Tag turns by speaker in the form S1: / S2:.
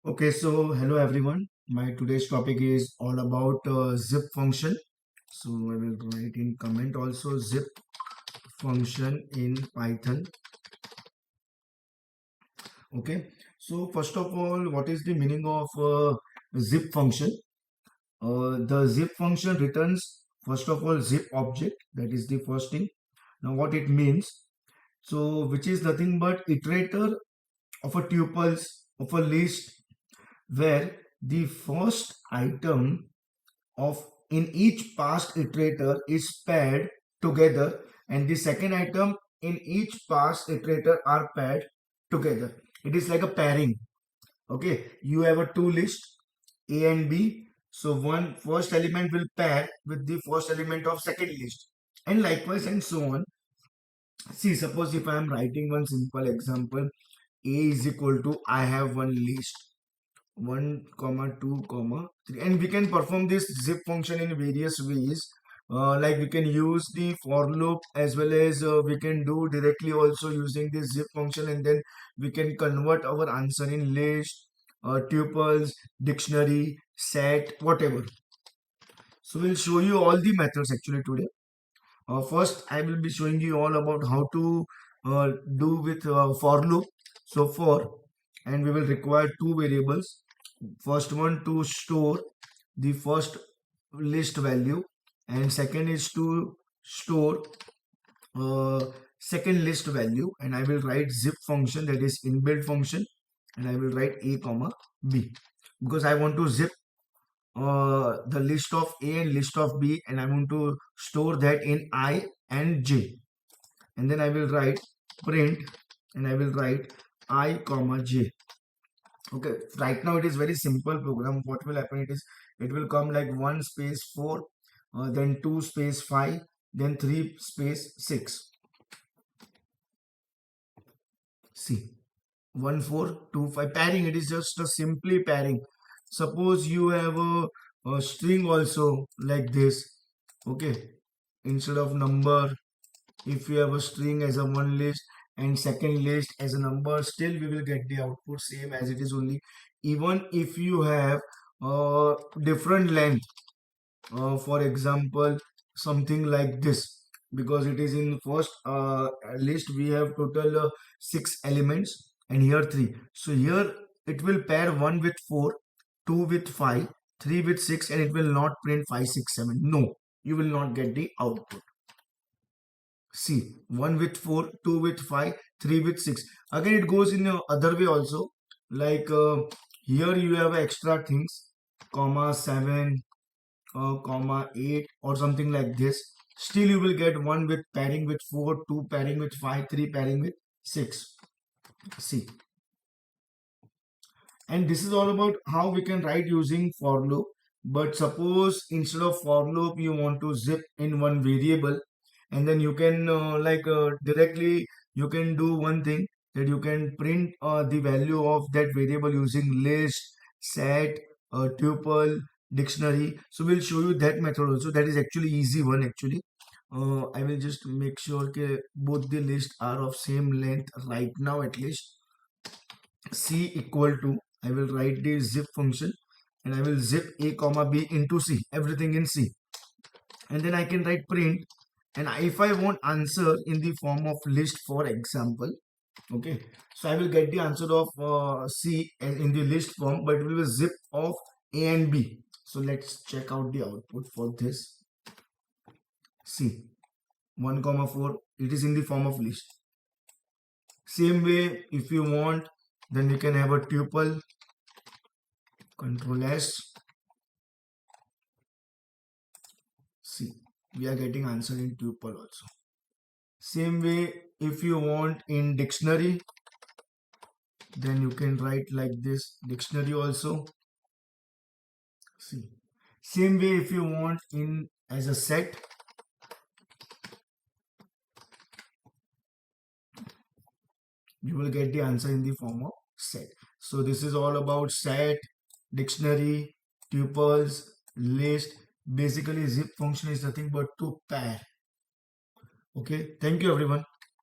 S1: Okay, so hello everyone. My today's topic is all about zip function. So I will write in comment also zip function in Python. Okay, so first of all, what is the meaning of zip function? The zip function returns first of all zip object. That is the first thing. Now what it means? So which is nothing but iterator of a tuples of a list where the first item of in each past iterator is paired together and the second item in each past iterator are paired together. It is like a pairing. Okay, you have a two list A and B. So one first element will pair with the first element of second list and likewise and so on. See, suppose if I am writing one simple example, A is equal to I have one list 1 comma 2 comma 3, and we can perform this zip function in various ways, like we can use the for loop as well as we can do directly also using this zip function, and then we can convert our answer in list, tuples, dictionary, set, whatever. So we'll show you all the methods actually today. First I will be showing you all about how to do with for loop. So for, and we will require two variables. First one to store the first list value, and second is to store uh, second list value, and I will write zip function, that is inbuilt function, and I will write a comma b because I want to zip the list of a and list of b, and I want to store that in I and j, and then I will write print, and I will write I comma j. Okay, right now it is very simple program. What will happen, it will come like 1 space 4, then 2 space 5, then 3 space 6. See, 1 4 2 5 pairing. It is just a simply pairing. Suppose you have a string also like this. Okay, instead of number, if you have a string as a one list and second list as a number, still we will get the output same as it is only. Even if you have different length, for example something like this, because it is in first list we have total 6 elements and here 3, so here it will pair 1 with 4, 2 with 5, 3 with 6, and it will not print 5 6 7. No, you will not get the output. See, 1 with 4, 2 with 5, 3 with 6. Again, it goes in the other way also. Like here you have extra things, comma 7, comma 8 or something like this. Still you will get 1 with pairing with 4, 2 pairing with 5, 3 pairing with 6. See. And this is all about how we can write using for loop. But suppose instead of for loop you want to zip in one variable, and then you can directly you can do one thing, that you can print the value of that variable using list, set, tuple, dictionary. So we'll show you that method also. That is actually easy one actually. I will just make sure that both the lists are of same length right now. At least c equal to, I will write the zip function and I will zip a comma b into c, everything in c, and then I can write print. And if I want answer in the form of list, for example, okay, so I will get the answer of C in the list form, but it will be zip of A and B. So let's check out the output for this. See, 1 comma 4, it is in the form of list. Same way, if you want, then we can have a tuple, control S. See, we are getting answer in tuple also. Same way, if you want in dictionary, then you can write like this, dictionary also. See, same way if you want in as a set, you will get the answer in the form of set. So this is all about set, dictionary, tuples, list. Basically zip function is nothing but to pair. Okay, thank you everyone.